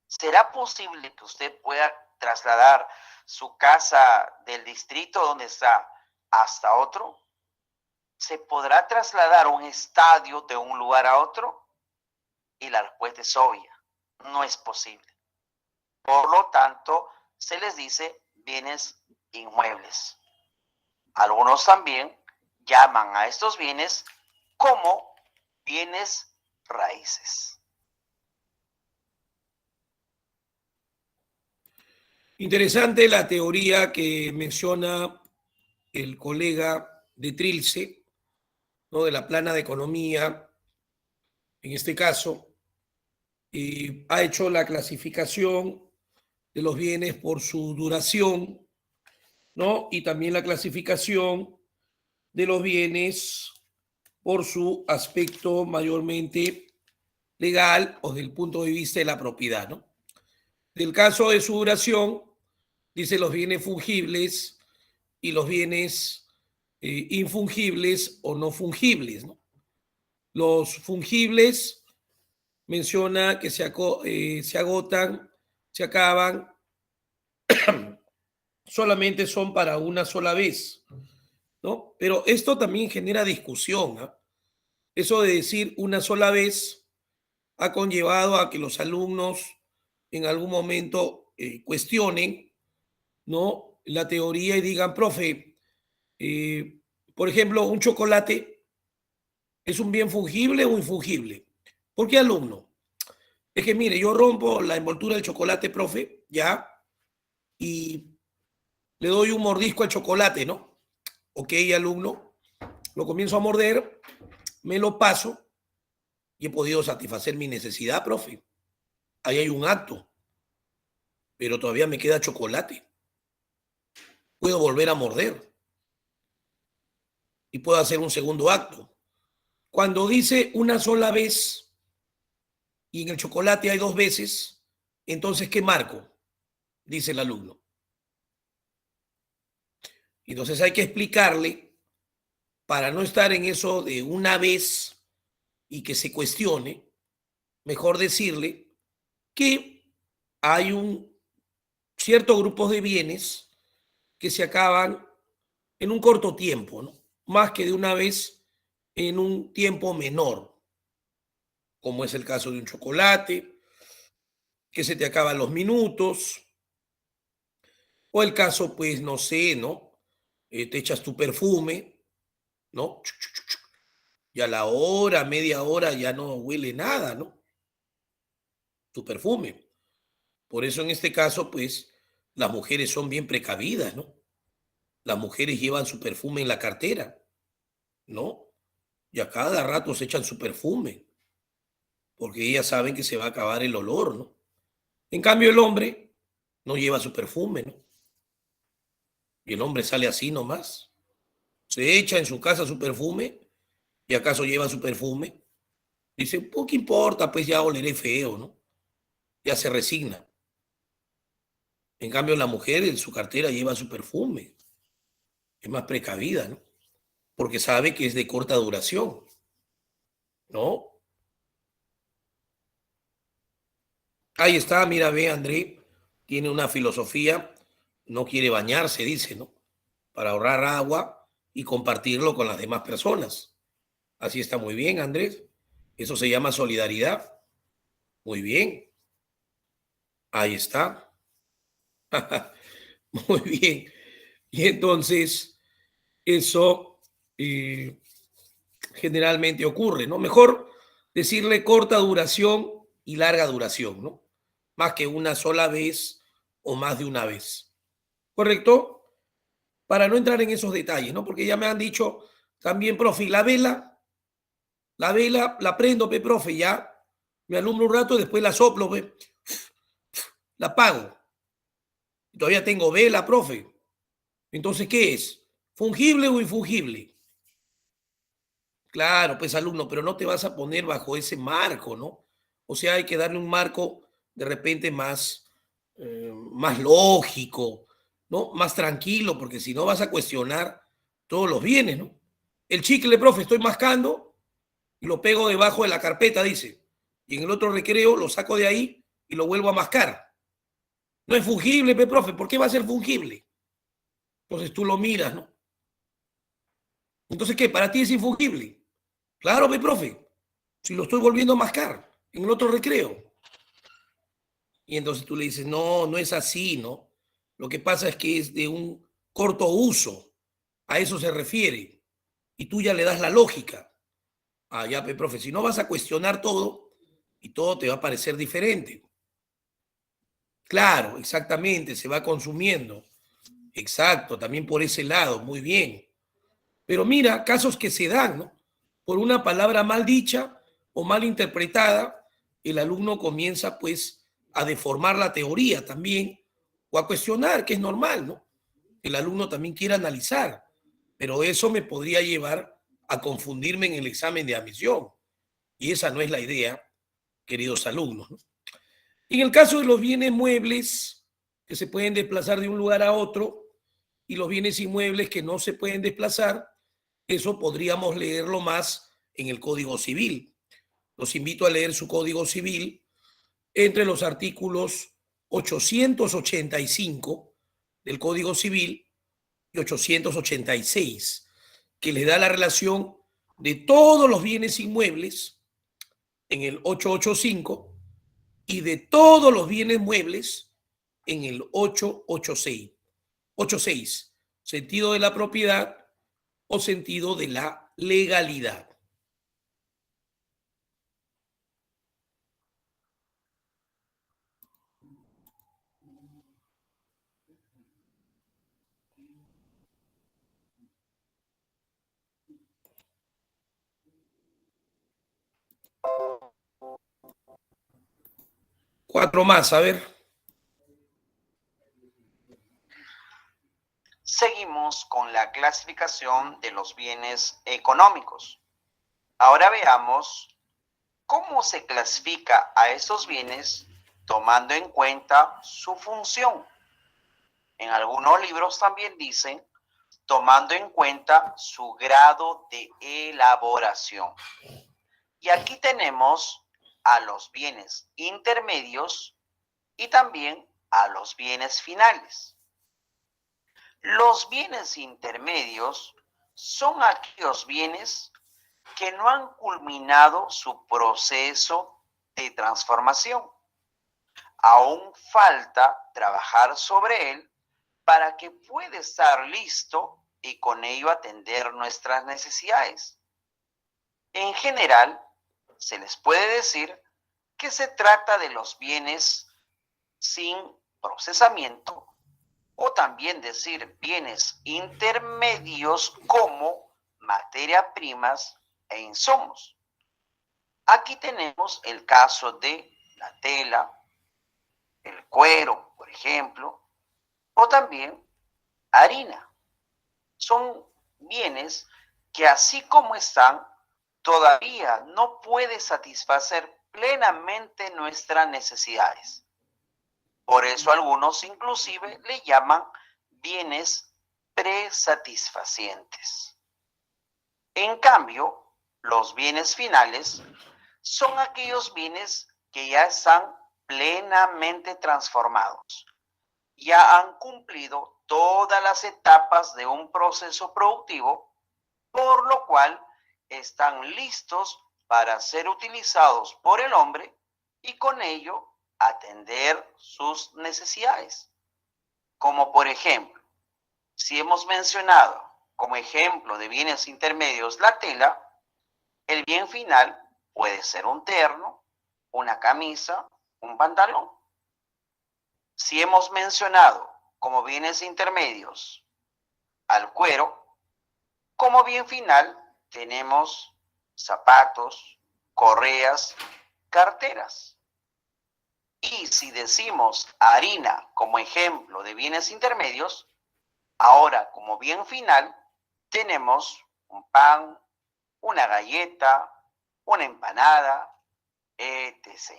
¿Será posible que usted pueda trasladar su casa del distrito donde está hasta otro? ¿Se podrá trasladar un estadio de un lugar a otro? Y la respuesta es obvia, no es posible. Por lo tanto, se les dice bienes inmuebles. Algunos también llaman a estos bienes como bienes raíces. Interesante la teoría que menciona el colega de Trilce, ¿no? De la plana de economía, en este caso, ha hecho la clasificación de los bienes por su duración, ¿no? Y también la clasificación de los bienes por su aspecto mayormente legal o desde el punto de vista de la propiedad, ¿no? Del caso de su duración, dice los bienes fungibles y los bienes infungibles o no fungibles, ¿no? Los fungibles menciona que se agotan, se acaban, solamente son para una sola vez, ¿no? Pero esto también genera discusión, ¿eh? Eso de decir una sola vez ha conllevado a que los alumnos en algún momento cuestionen, ¿no? La teoría y digan, profe, por ejemplo, un chocolate es un bien fungible o infungible. ¿Por qué, alumno? Es que mire, yo rompo la envoltura del chocolate, profe, ya, y le doy un mordisco al chocolate, ¿no? Ok, alumno. lo comienzo a morder, me lo paso y he podido satisfacer mi necesidad, profe. Ahí hay un acto, pero todavía me queda chocolate. Puedo volver a morder y puedo hacer un segundo acto. Cuando dice una sola vez y en el chocolate hay 2 veces, entonces, ¿qué marco? Dice el alumno. Entonces hay que explicarle, para no estar en eso de una vez y que se cuestione, mejor decirle que hay un cierto grupo de bienes que se acaban en un corto tiempo, ¿no? Más que de una vez en un tiempo menor, como es el caso de un chocolate, que se te acaban los minutos, o el caso, pues, no sé, ¿no? Te echas tu perfume, ¿no? Y a la hora, media hora ya no huele nada, ¿no? Tu perfume. Por eso en este caso, pues, las mujeres son bien precavidas, ¿no? Las mujeres llevan su perfume en la cartera, ¿no? Y a cada rato se echan su perfume, porque ellas saben que se va a acabar el olor, ¿no? En cambio, el hombre no lleva su perfume, ¿no? Y el hombre sale así nomás. Se echa en su casa su perfume y acaso lleva su perfume. Dice, pues, ¿qué importa? Pues ya oleré feo, ¿no? Ya se resigna. En cambio, la mujer en su cartera lleva su perfume. Es más precavida, ¿no? Porque sabe que es de corta duración, ¿no? Ahí está, mira, ve, André, tiene una filosofía, no quiere bañarse, dice, ¿no? Para ahorrar agua y compartirlo con las demás personas. Así está muy bien, Andrés. Eso se llama solidaridad. Muy bien. Ahí está. Muy bien. Y entonces, eso eh, generalmente ocurre, ¿no? Mejor decirle corta duración y larga duración, ¿no? Más que una sola vez o más de una vez. ¿Correcto? Para no entrar en esos detalles, ¿no? Porque ya me han dicho también, profe, la vela la prendo, pe, profe, ya me alumbro un rato y después la soplo, pe, la apago. Todavía tengo vela, profe. Entonces, ¿qué es? ¿Fungible o infungible? Claro, pues alumno, pero no te vas a poner bajo ese marco, ¿no? O sea, hay que darle un marco de repente más, más lógico, ¿no? Más tranquilo, porque si no vas a cuestionar todos los bienes, ¿no? El chicle, profe, estoy mascando y lo pego debajo de la carpeta, dice. Y en el otro recreo lo saco de ahí y lo vuelvo a mascar. No es fungible, pe, profe, ¿por qué va a ser fungible? Entonces tú lo miras, ¿no? Entonces, ¿qué? ¿Para ti es infungible? Claro, pe, profe, si lo estoy volviendo a mascar en el otro recreo. Y entonces tú le dices, no, no es así, ¿no? Lo que pasa es que es de un corto uso, a eso se refiere. Y tú ya le das la lógica. Ah, ya, pe, profe, si no vas a cuestionar todo y todo te va a parecer diferente. Claro, exactamente, se va consumiendo. Exacto, también por ese lado, muy bien. Pero mira, casos que se dan, ¿no? Por una palabra mal dicha o mal interpretada, el alumno comienza pues a deformar la teoría también o a cuestionar, que es normal, ¿no? El alumno también quiere analizar, pero eso me podría llevar a confundirme en el examen de admisión. Y esa no es la idea, queridos alumnos, ¿no? En el caso de los bienes muebles que se pueden desplazar de un lugar a otro y los bienes inmuebles que no se pueden desplazar, eso podríamos leerlo más en el Código Civil. Los invito a leer su Código Civil entre los artículos 885 del Código Civil y 886, que les da la relación de todos los bienes inmuebles en el 885 y de todos los bienes muebles en el 886. 86, sentido de la propiedad o sentido de la legalidad. 4 más, a ver. Seguimos con la clasificación de los bienes económicos. Ahora veamos cómo se clasifica a esos bienes tomando en cuenta su función. En algunos libros también dicen tomando en cuenta su grado de elaboración. Y aquí tenemos a los bienes intermedios y también a los bienes finales. Los bienes intermedios son aquellos bienes que no han culminado su proceso de transformación. Aún falta trabajar sobre él para que pueda estar listo y con ello atender nuestras necesidades. En general, se les puede decir que se trata de los bienes sin procesamiento o también decir bienes intermedios como materias primas e insumos. Aquí tenemos el caso de la tela, el cuero, por ejemplo, o también harina. Son bienes que así como están, todavía no puede satisfacer plenamente nuestras necesidades. Por eso algunos inclusive le llaman bienes presatisfacientes. En cambio, los bienes finales son aquellos bienes que ya están plenamente transformados. Ya han cumplido todas las etapas de un proceso productivo, por lo cual están listos para ser utilizados por el hombre y con ello atender sus necesidades. Como por ejemplo, si hemos mencionado como ejemplo de bienes intermedios la tela, el bien final puede ser un terno, una camisa, un pantalón. Si hemos mencionado como bienes intermedios al cuero, como bien final tenemos zapatos, correas, carteras. Y si decimos harina como ejemplo de bienes intermedios, ahora como bien final tenemos un pan, una galleta, una empanada, etc.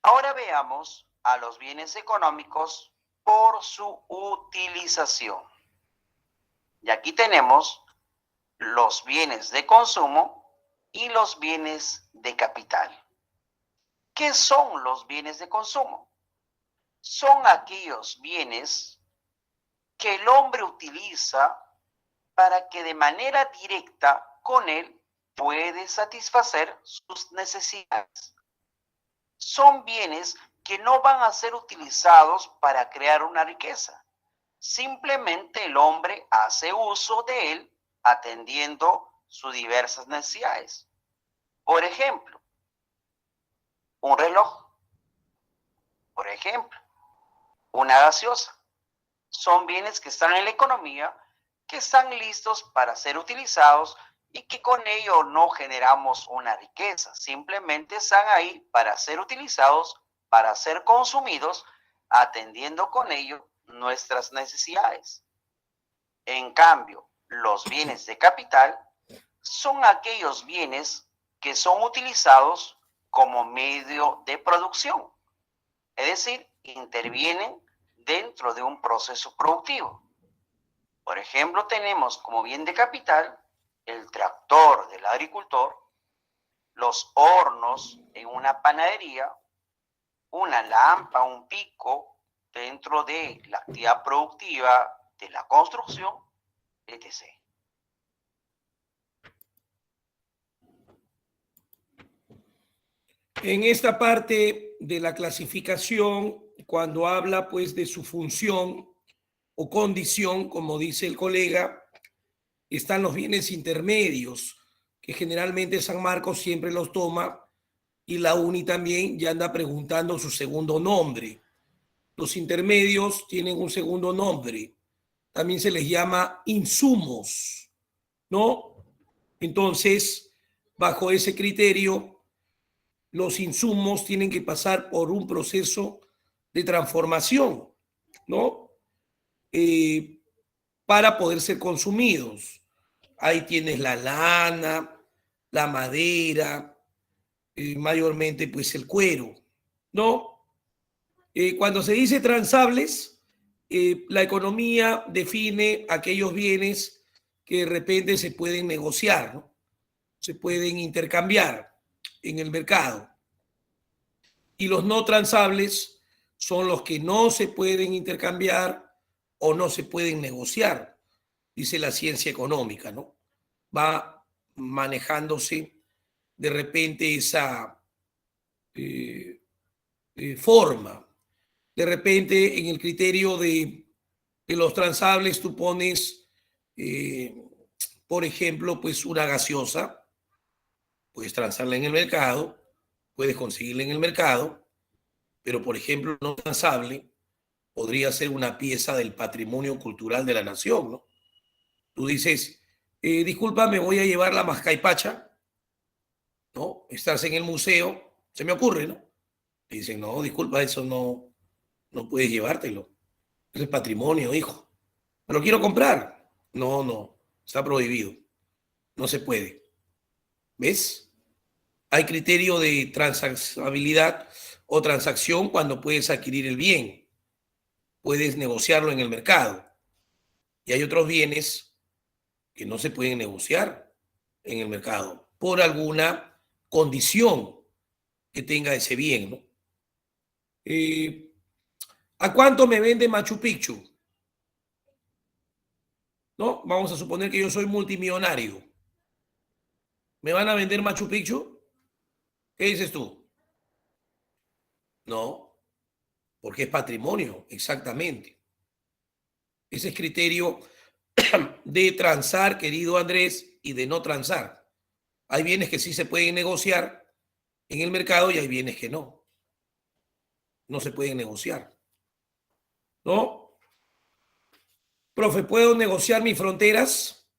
Ahora veamos a los bienes económicos por su utilización. Y aquí tenemos los bienes de consumo y los bienes de capital. ¿Qué son los bienes de consumo? Son aquellos bienes que el hombre utiliza para que de manera directa con él puede satisfacer sus necesidades. Son bienes que no van a ser utilizados para crear una riqueza. Simplemente el hombre hace uso de él atendiendo sus diversas necesidades. Por ejemplo, un reloj. Por ejemplo, una gaseosa. Son bienes que están en la economía, que están listos para ser utilizados y que con ello no generamos una riqueza. Simplemente están ahí para ser utilizados, para ser consumidos, atendiendo con ello nuestras necesidades. En cambio, los bienes de capital son aquellos bienes que son utilizados como medio de producción. Es decir, intervienen dentro de un proceso productivo. Por ejemplo, tenemos como bien de capital el tractor del agricultor, los hornos en una panadería, una lámpara, un pico dentro de la actividad productiva de la construcción, etc. En esta parte de la clasificación, cuando habla pues de su función o condición, como dice el colega, están los bienes intermedios, que generalmente San Marcos siempre los toma, y la UNI también ya anda preguntando su segundo nombre. Los intermedios tienen un segundo nombre, también se les llama insumos, ¿no? Entonces, bajo ese criterio, los insumos tienen que pasar por un proceso de transformación, ¿no? Para poder ser consumidos. Ahí tienes la lana, la madera, mayormente pues el cuero, ¿no? Cuando se dice transables, la economía define aquellos bienes que de repente se pueden negociar, ¿no? Se pueden intercambiar en el mercado. Y los no transables son los que no se pueden intercambiar o no se pueden negociar, dice la ciencia económica, ¿no? Va manejándose de repente esa forma. De repente en el criterio de los transables tú pones, por ejemplo, pues una gaseosa, puedes transarla en el mercado, puedes conseguirla en el mercado, pero por ejemplo no transable podría ser una pieza del patrimonio cultural de la nación, ¿no? Tú dices, disculpa, me voy a llevar la mascaipacha, ¿no? Estás en el museo, se me ocurre, ¿no? Y dicen, no, disculpa, eso no puedes llevártelo. Eso es patrimonio, hijo. ¿Me lo quiero comprar? No, está prohibido. No se puede. ¿Ves? Hay criterio de transaccionabilidad o transacción cuando puedes adquirir el bien. Puedes negociarlo en el mercado. Y hay otros bienes que no se pueden negociar en el mercado por alguna condición que tenga ese bien, ¿no? ¿A cuánto me vende Machu Picchu? ¿No? Vamos a suponer que yo soy multimillonario. ¿Me van a vender Machu Picchu? ¿Qué dices tú? No, porque es patrimonio, exactamente. Ese es criterio de transar, querido Andrés, y de no transar. Hay bienes que sí se pueden negociar en el mercado y hay bienes que no. No se pueden negociar. ¿No? Profe, ¿puedo negociar mis fronteras?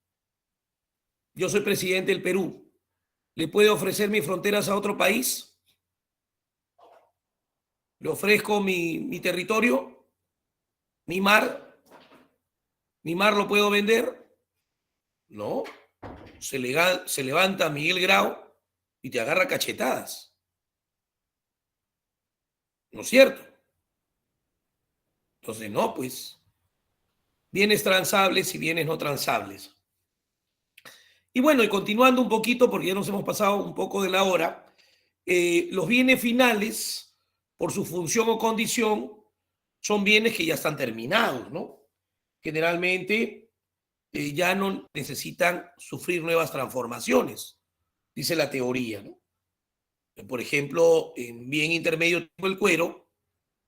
Yo soy presidente del Perú. ¿Le puedo ofrecer mis fronteras a otro país? ¿Le ofrezco mi territorio? ¿Mi mar? ¿Mi mar lo puedo vender? No. Se levanta Miguel Grau y te agarra cachetadas. ¿No es cierto? Entonces, no, pues, bienes transables y bienes no transables. Y bueno, y continuando un poquito, porque ya nos hemos pasado un poco de la hora, los bienes finales, por su función o condición, son bienes que ya están terminados, ¿no? Generalmente ya no necesitan sufrir nuevas transformaciones, dice la teoría, ¿no? Por ejemplo, en bien intermedio tipo el cuero,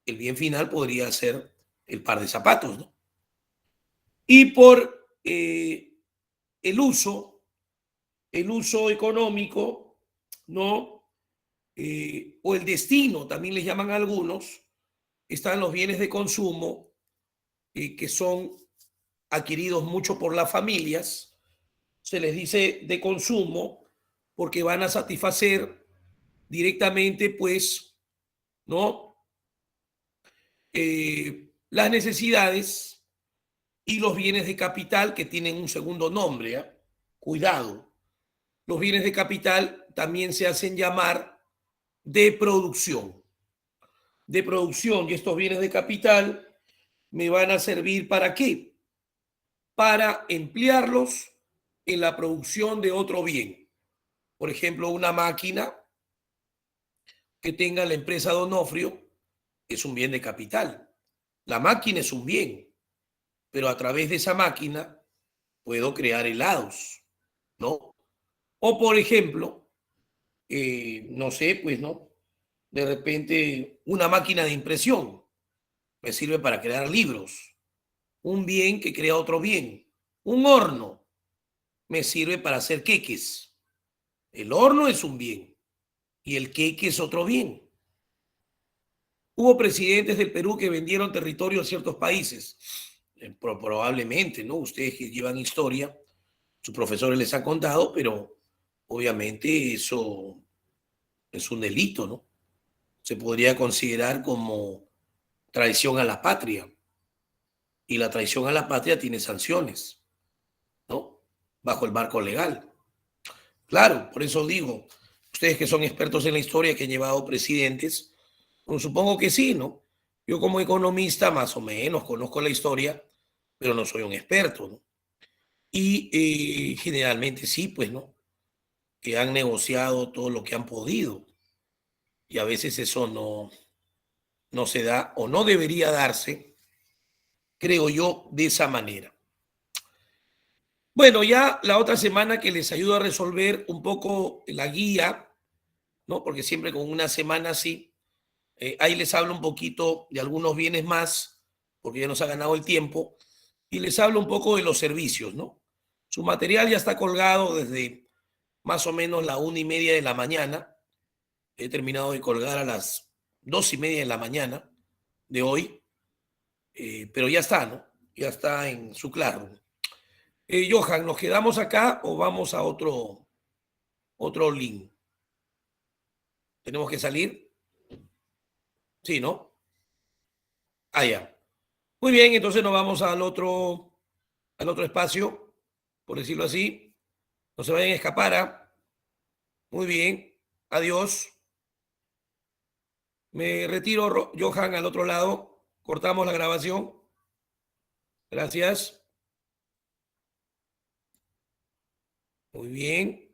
el bien final podría ser el par de zapatos, ¿no? Y por el uso económico, ¿no? O el destino, también les llaman a algunos, están los bienes de consumo que son adquiridos mucho por las familias. Se les dice de consumo porque van a satisfacer directamente, pues, ¿no? Las necesidades y los bienes de capital que tienen un segundo nombre, ¿eh? Cuidado. Los bienes de capital también se hacen llamar de producción. De producción, y estos bienes de capital me van a servir ¿para qué? Para emplearlos en la producción de otro bien. Por ejemplo, una máquina que tenga la empresa Donofrio es un bien de capital. La máquina es un bien, pero a través de esa máquina puedo crear helados, ¿no? O por ejemplo, no sé, pues, ¿no? De repente una máquina de impresión me sirve para crear libros. Un bien que crea otro bien. Un horno me sirve para hacer queques. El horno es un bien y el queque es otro bien. Hubo presidentes del Perú que vendieron territorio a ciertos países. Probablemente, ¿no? Ustedes que llevan historia, sus profesores les han contado, pero obviamente eso es un delito, ¿no? Se podría considerar como traición a la patria. Y la traición a la patria tiene sanciones, ¿no? Bajo el marco legal. Claro, por eso digo, ustedes que son expertos en la historia, que han llevado presidentes, pues supongo que sí, ¿no? Yo como economista más o menos conozco la historia, pero no soy un experto, ¿no? Y generalmente sí, pues, ¿no? Que han negociado todo lo que han podido. Y a veces eso no se da o no debería darse, creo yo, de esa manera. Bueno, ya la otra semana que les ayudo a resolver un poco la guía, ¿no? Porque siempre con una semana así, ahí les hablo un poquito de algunos bienes más, porque ya nos ha ganado el tiempo, y les hablo un poco de los servicios, ¿no? Su material ya está colgado desde más o menos la 1:30 de la mañana. He terminado de colgar a las 2:30 de la mañana de hoy, pero ya está, ¿no? Ya está en su claro. Johan, ¿nos quedamos acá o vamos a otro link? ¿Tenemos que salir? Sí, ¿no? Ah, ya. Muy bien, entonces nos vamos al otro espacio, por decirlo así. No se vayan a escapar, ¿ah? Muy bien. Adiós. Me retiro, Johan, al otro lado. Cortamos la grabación. Gracias. Muy bien.